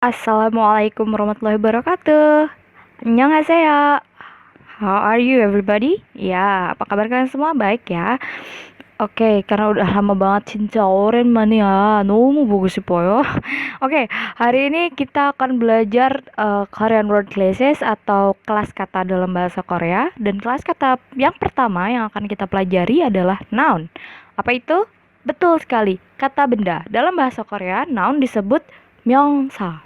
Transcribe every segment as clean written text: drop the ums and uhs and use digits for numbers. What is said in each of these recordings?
Assalamualaikum warahmatullahi wabarakatuh. Annyeonghaseyo. How are you everybody? Ya, apa kabar kalian semua? Baik ya. Oke, karena udah lama banget 진짜 오랜만이야. 너무 보고 싶어요. Oke, hari ini kita akan belajar Korean word classes atau kelas kata dalam bahasa Korea. Dan kelas kata yang pertama yang akan kita pelajari adalah noun. Apa itu? Betul sekali, kata benda. Dalam bahasa Korea, noun disebut 명사.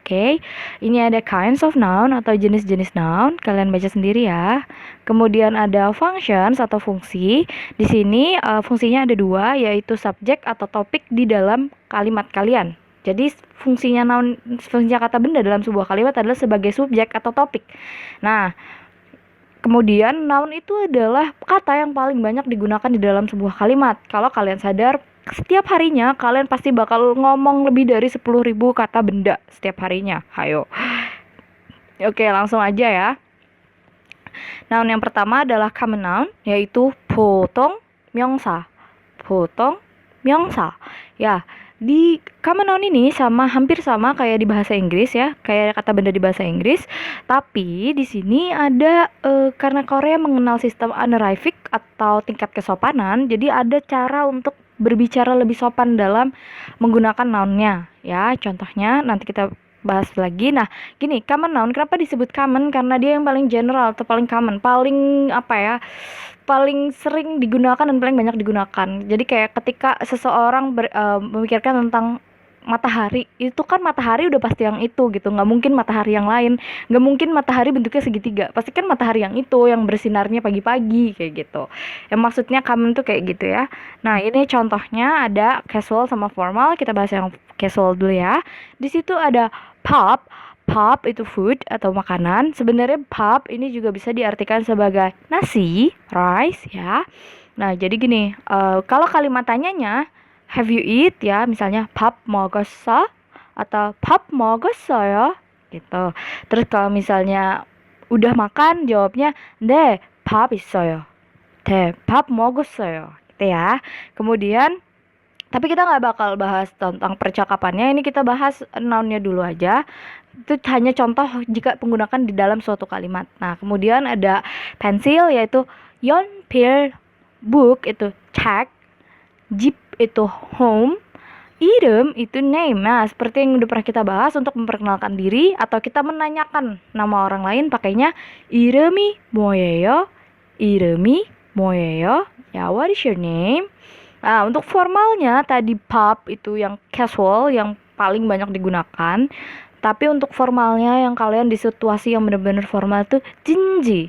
Oke, ini ada kinds of noun atau jenis-jenis noun. Kalian baca sendiri ya. Kemudian ada functions atau fungsi. Di sini fungsinya ada dua, yaitu subjek atau topik di dalam kalimat kalian. Jadi fungsinya noun, fungsinya kata benda dalam sebuah kalimat adalah sebagai subjek atau topik. Nah, kemudian noun itu adalah kata yang paling banyak digunakan di dalam sebuah kalimat. Kalau kalian sadar, setiap harinya kalian pasti bakal ngomong lebih dari 10.000 kata benda setiap harinya. Hayo. Oke, langsung aja ya. Noun yang pertama adalah common noun, yaitu 보통 명사. 보통 명사. Ya, di common noun ini hampir sama kayak di bahasa Inggris ya, kayak kata benda di bahasa Inggris. Tapi di sini ada karena Korea mengenal sistem honorific atau tingkat kesopanan, jadi ada cara untuk berbicara lebih sopan dalam menggunakan nounnya ya. Contohnya nanti kita bahas lagi. Nah, gini, common noun kenapa disebut common? Karena dia yang paling general atau paling common, paling apa ya? Paling sering digunakan dan paling banyak digunakan. Jadi kayak ketika seseorang memikirkan tentang matahari, itu kan matahari udah pasti yang itu gitu, nggak mungkin matahari yang lain, nggak mungkin matahari bentuknya segitiga, pasti kan matahari yang itu yang bersinarnya pagi-pagi kayak gitu. Yang maksudnya common tuh kayak gitu ya. Nah, ini contohnya ada casual sama formal. Kita bahas yang casual dulu ya. Di situ ada pop. Pop itu food atau makanan. Sebenarnya pop ini juga bisa diartikan sebagai nasi, rice ya. Nah, jadi gini, kalau kalimat tanyanya have you eat ya, misalnya 밥 먹었어 atau 밥 먹었어요 gitu. Terus kalau misalnya udah makan, jawabnya 네, 밥 있어요. 네, 밥 먹었어요. Gitu ya. Kemudian tapi kita nggak bakal bahas tentang percakapannya, ini kita bahas nounnya dulu aja. Itu hanya contoh jika penggunaan di dalam suatu kalimat. Nah, kemudian ada pensil, yaitu 연필, book itu check, 집 itu home, i름 itu name. Nah, seperti yang udah pernah kita bahas, untuk memperkenalkan diri atau kita menanyakan nama orang lain pakainya 이름이 뭐예요? 이름이 뭐예요? Ya, what is your name? Nah, untuk formalnya tadi pub itu yang casual, yang paling banyak digunakan. Tapi untuk formalnya yang kalian di situasi yang benar-benar formal tuh jinji.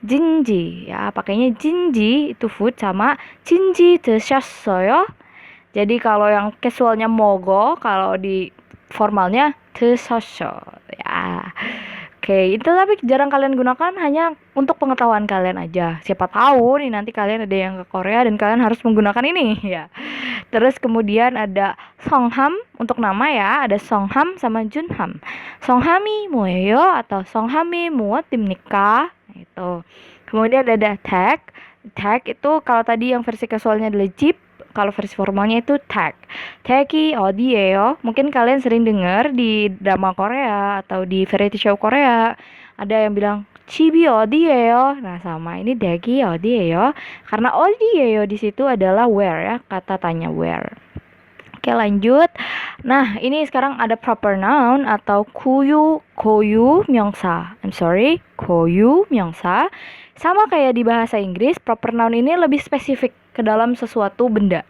Jinji ya, pakainya jinji itu food sama jinji 드셨어요. Jadi kalau yang casualnya mogo, kalau di formalnya 드셨어 ya. Oke, itu tapi jarang kalian gunakan, hanya untuk pengetahuan kalian aja. Siapa tahu nih nanti kalian ada yang ke Korea dan kalian harus menggunakan ini ya. Terus kemudian ada songham untuk nama ya, ada songham sama junham. Songham이 뭐예요? Atau songham이 무엇입니까? Itu. Kemudian ada tag. Tag itu kalau tadi yang versi casualnya adalah jeep, kalau versi formalnya itu tag. Tag이 어디예요? Mungkin kalian sering dengar di drama Korea atau di variety show Korea. Ada yang bilang 집이 어디예요? Nah, sama ini 댁이 어디예요? Karena 어디예요 di situ adalah where ya, kata tanya where. Oke, lanjut. Nah, ini sekarang ada proper noun atau 고유 명사. I'm sorry, 고유 명사. Sama kayak di bahasa Inggris, proper noun ini lebih spesifik ke dalam sesuatu benda.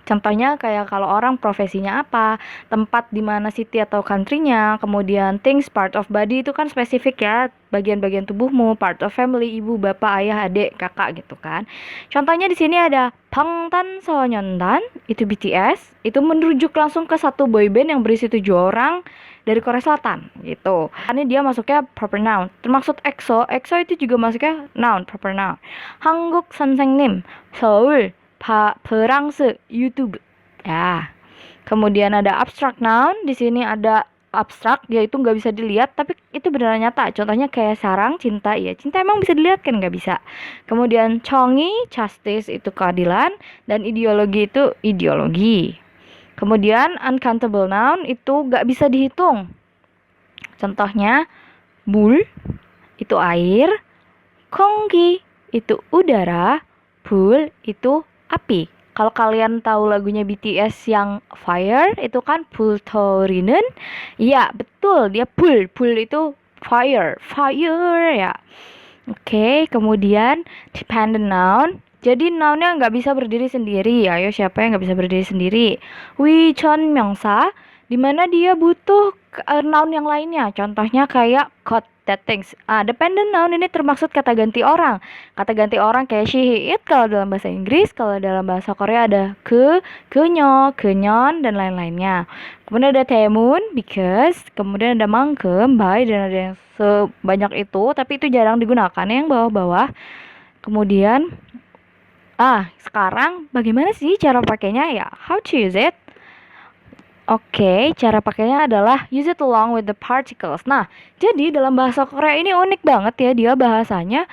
Contohnya kayak kalau orang profesinya apa, tempat di mana city atau country-nya, kemudian things, part of body itu kan spesifik ya, bagian-bagian tubuhmu, part of family, ibu, bapak, ayah, adik, kakak gitu kan. Contohnya di sini ada 방탄소년단, itu BTS, itu merujuk langsung ke satu boyband yang berisi 7 orang dari Korea Selatan gitu. Ini dia masuknya proper noun. Termasuk EXO, EXO itu juga masuknya noun, proper noun. 한국 선생님, 서울, 프랑스, YouTube. Ya. Kemudian ada abstract noun. Di sini ada abstrak, yaitu nggak bisa dilihat, tapi itu beneran nyata. Contohnya kayak sarang, cinta. Ya, cinta emang bisa dilihat kan? Nggak bisa. Kemudian 정의, justice itu keadilan, dan ideologi itu ideologi. Kemudian uncountable noun itu gak bisa dihitung. Contohnya 물 itu air, 공기 itu udara, 불 itu api. Kalau kalian tahu lagunya BTS yang Fire itu kan 불터리는, iya betul dia 불 itu fire ya. Oke, kemudian dependent noun. Jadi nounnya nggak bisa berdiri sendiri. Ayo siapa yang nggak bisa berdiri sendiri? 위전명사, dimana dia butuh noun yang lainnya. Contohnya kayak got that things. Dependent noun ini termaksud kata ganti orang. Kata ganti orang kayak she, he, it kalau dalam bahasa Inggris. Kalau dalam bahasa Korea ada ke, kenyo, kenyon, dan lain-lainnya. Kemudian ada temun, because. Kemudian ada mangkem, by, dan ada yang sebanyak itu. Tapi itu jarang digunakan yang bawah-bawah. Kemudian sekarang bagaimana sih cara pakainya ya? How to use it? Oke, cara pakainya adalah use it along with the particles. Nah, jadi dalam bahasa Korea ini unik banget ya, dia bahasanya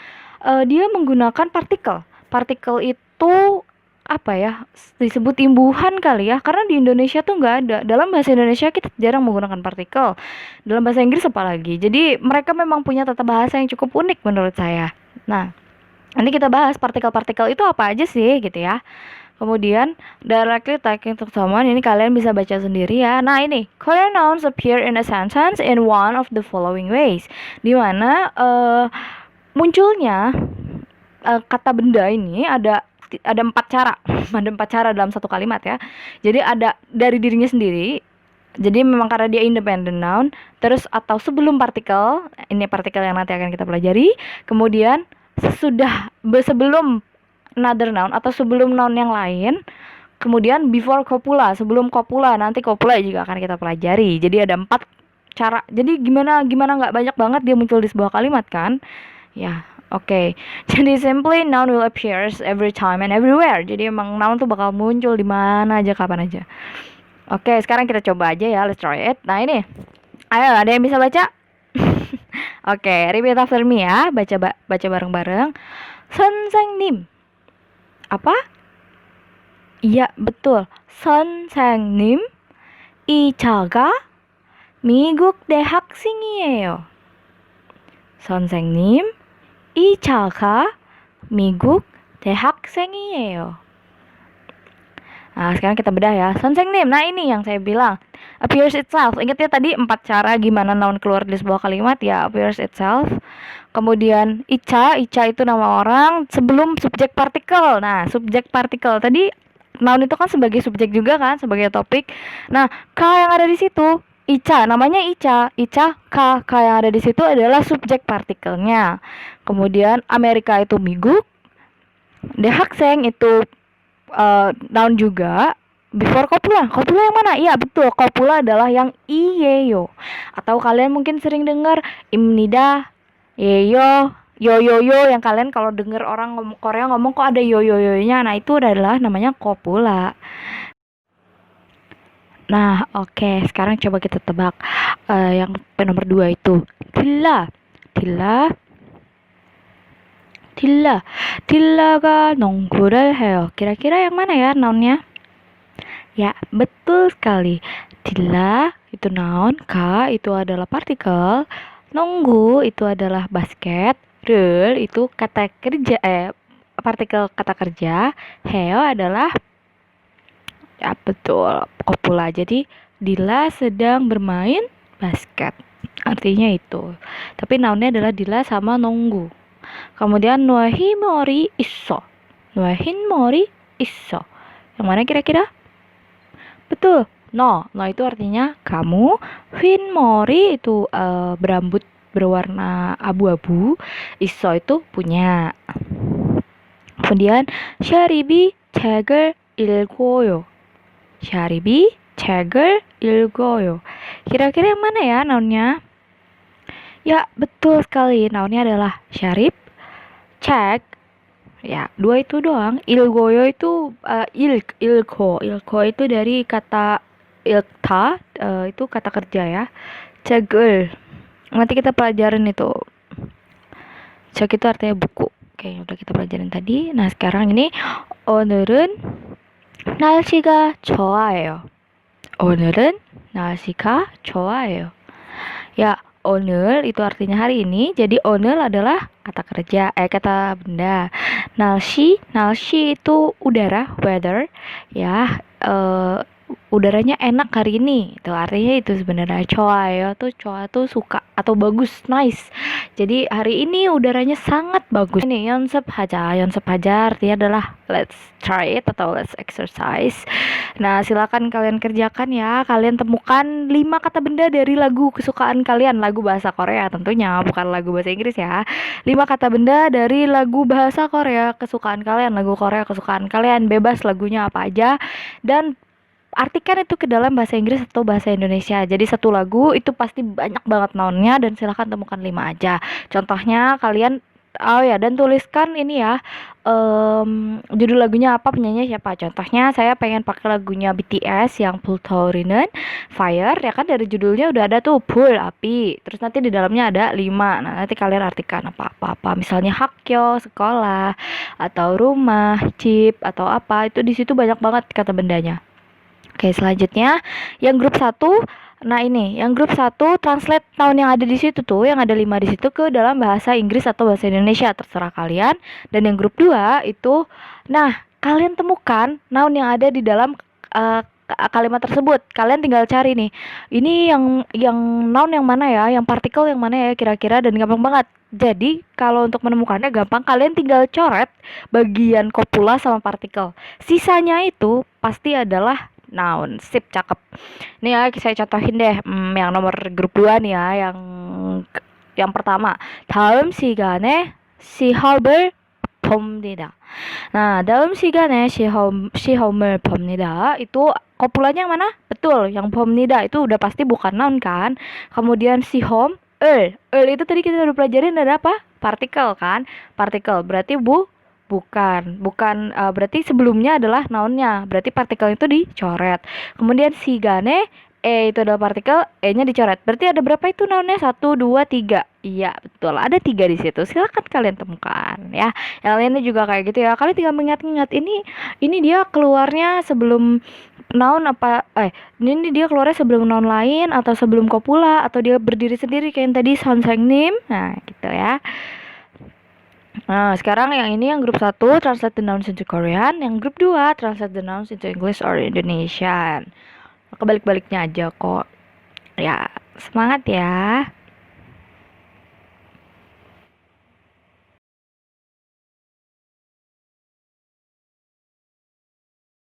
dia menggunakan partikel. Partikel itu apa ya, disebut imbuhan kali ya, karena di Indonesia tuh nggak ada. Dalam bahasa Indonesia kita jarang menggunakan partikel. Dalam bahasa Inggris apalagi. Jadi mereka memang punya tata bahasa yang cukup unik menurut saya. Nah, nanti kita bahas partikel-partikel itu apa aja sih gitu ya. Kemudian directly talking to someone, ini kalian bisa baca sendiri ya. Nah ini, Korean nouns appear in a sentence in one of the following ways. Dimana munculnya kata benda ini ada 4 cara. Ada 4 cara dalam satu kalimat ya. Jadi ada dari dirinya sendiri. Jadi memang karena dia independent noun, terus atau sebelum partikel, ini partikel yang nanti akan kita pelajari. Kemudian sebelum another noun atau sebelum noun yang lain. Kemudian before copula, sebelum copula, nanti copula juga akan kita pelajari. Jadi ada 4 cara. Jadi gimana nggak banyak banget dia muncul di sebuah kalimat kan? Ya, oke. Jadi simply noun will appears every time and everywhere. Jadi emang noun tuh bakal muncul di mana aja, kapan aja. Oke, sekarang kita coba aja ya, let's try it. Nah ini, ayo ada yang bisa baca? Oke, repeat after me ya, baca bareng-bareng. 선생님. Apa? Iya, betul. 선생님, 이 차가 미국 대학생이에요. 선생님, 이 차가 미국 대학생이에요. Nah, sekarang kita bedah ya. 선생님, nah ini yang saya bilang. Appears itself. Ingat ya tadi 4 cara gimana noun keluar di sebuah kalimat ya. Appears itself. Kemudian Ica itu nama orang sebelum subjek partikel. Nah, subjek partikel tadi noun itu kan sebagai subjek juga kan, sebagai topik. Nah, K yang ada di situ Ica, namanya Ica, K yang ada di situ adalah subjek partikelnya. Kemudian Amerika itu 미국, 대학생 itu noun juga. Before copula yang mana? Iya betul, copula adalah yang iyeyo. Atau kalian mungkin sering dengar imnida, yeyo, yo yang kalian kalau dengar orang Korea ngomong kok ada yo-nya. Nah, itu adalah namanya copula. Nah, oke, sekarang coba kita tebak yang nomor 2 itu. 딜라가 농구를 해요. Kira-kira yang mana ya nounnya? Ya, betul sekali. 딜라 itu noun, K itu adalah partikel, 농구 itu adalah basket, 를 itu kata kerja, partikel kata kerja, 해요 adalah ya betul, copula. Jadi Dila sedang bermain basket. Artinya itu. Tapi nounnya adalah Dila sama 농구. Kemudian nuahimori iso. Yang mana kira-kira? Betul. No itu artinya kamu. Hinmori itu berambut berwarna abu-abu. Iso itu punya. Kemudian syaribi 책을 읽어요. Kira-kira yang mana ya nounnya? Ya, betul sekali. Nounnya adalah syarib, cek. Ya, 2 itu doang. Ilgoyo itu ilko itu dari kata ilta, itu kata kerja ya. Cegel. Nanti kita pelajarin itu. Cek itu artinya buku. Oke, udah kita pelajarin tadi. Nah, sekarang ini 오늘은 날씨가 좋아요. 오늘은 날씨가 좋아요. Ya, 오늘 itu artinya hari ini. Jadi 오늘 adalah kata kerja, kata benda. 날씨 itu udara, weather. Ya, udaranya enak hari ini. Itu artinya itu sebenarnya coa tuh suka atau bagus, nice. Jadi hari ini udaranya sangat bagus. Ini 연습하자 artinya adalah let's try it atau let's exercise. Nah, silakan kalian kerjakan ya. Kalian temukan 5 kata benda dari lagu kesukaan kalian, lagu bahasa Korea tentunya, bukan lagu bahasa Inggris ya. 5 kata benda dari lagu bahasa Korea kesukaan kalian, lagu Korea kesukaan kalian, bebas lagunya apa aja. Dan artikan itu ke dalam bahasa Inggris atau bahasa Indonesia. Jadi satu lagu itu pasti banyak banget nounnya dan silahkan temukan 5 aja. Contohnya kalian dan tuliskan ini ya, judul lagunya apa, penyanyi siapa. Contohnya saya pengen pakai lagunya BTS yang 불타오르는 Fire, ya kan dari judulnya udah ada tuh Pul, api. Terus nanti di dalamnya ada 5. Nah, nanti kalian artikan apa. Misalnya hakyo, sekolah, atau rumah, jeep, atau apa. Itu di situ banyak banget kata bendanya. Oke, selanjutnya yang grup 1. Nah, ini yang grup 1 translate noun yang ada di situ tuh, yang ada 5 di situ ke dalam bahasa Inggris atau bahasa Indonesia, terserah kalian. Dan yang grup 2 itu, nah, kalian temukan noun yang ada di dalam kalimat tersebut. Kalian tinggal cari nih. Ini yang noun yang mana ya? Yang partikel yang mana ya kira-kira, dan gampang banget. Jadi, kalau untuk menemukannya gampang, kalian tinggal coret bagian kopula sama partikel. Sisanya itu pasti adalah noun. Sip, cakep. Nih ya, saya contohin deh. Yang nomor grup 2 nih ya, yang pertama. 다음 시간에 시험을 봅니다. Nah, dalam 시간에 시험을 봅니다. Itu kopulanya yang mana? Betul, yang 봅니다 itu udah pasti bukan noun kan. Kemudian 시험, itu tadi kita udah pelajarin ada apa? Partikel kan? Partikel berarti bukan berarti sebelumnya adalah nounnya, berarti partikel itu dicoret. Kemudian sigane, itu adalah partikel, nya dicoret. Berarti ada berapa itu nounnya? 1, 2, 3. Iya, betul, ada 3 di situ. Silakan kalian temukan ya. Yang lainnya juga kayak gitu ya. Kalian tinggal mengingat-ingat, ini dia keluarnya sebelum noun apa, ini dia keluarnya sebelum noun lain atau sebelum kopula, atau dia berdiri sendiri kayak yang tadi 선생님. Nah, gitu ya. Nah, sekarang yang ini yang grup 1 translate the nouns into Korean, yang grup 2 translate the nouns into English or Indonesian. Kebalik-baliknya aja kok. Ya, semangat ya.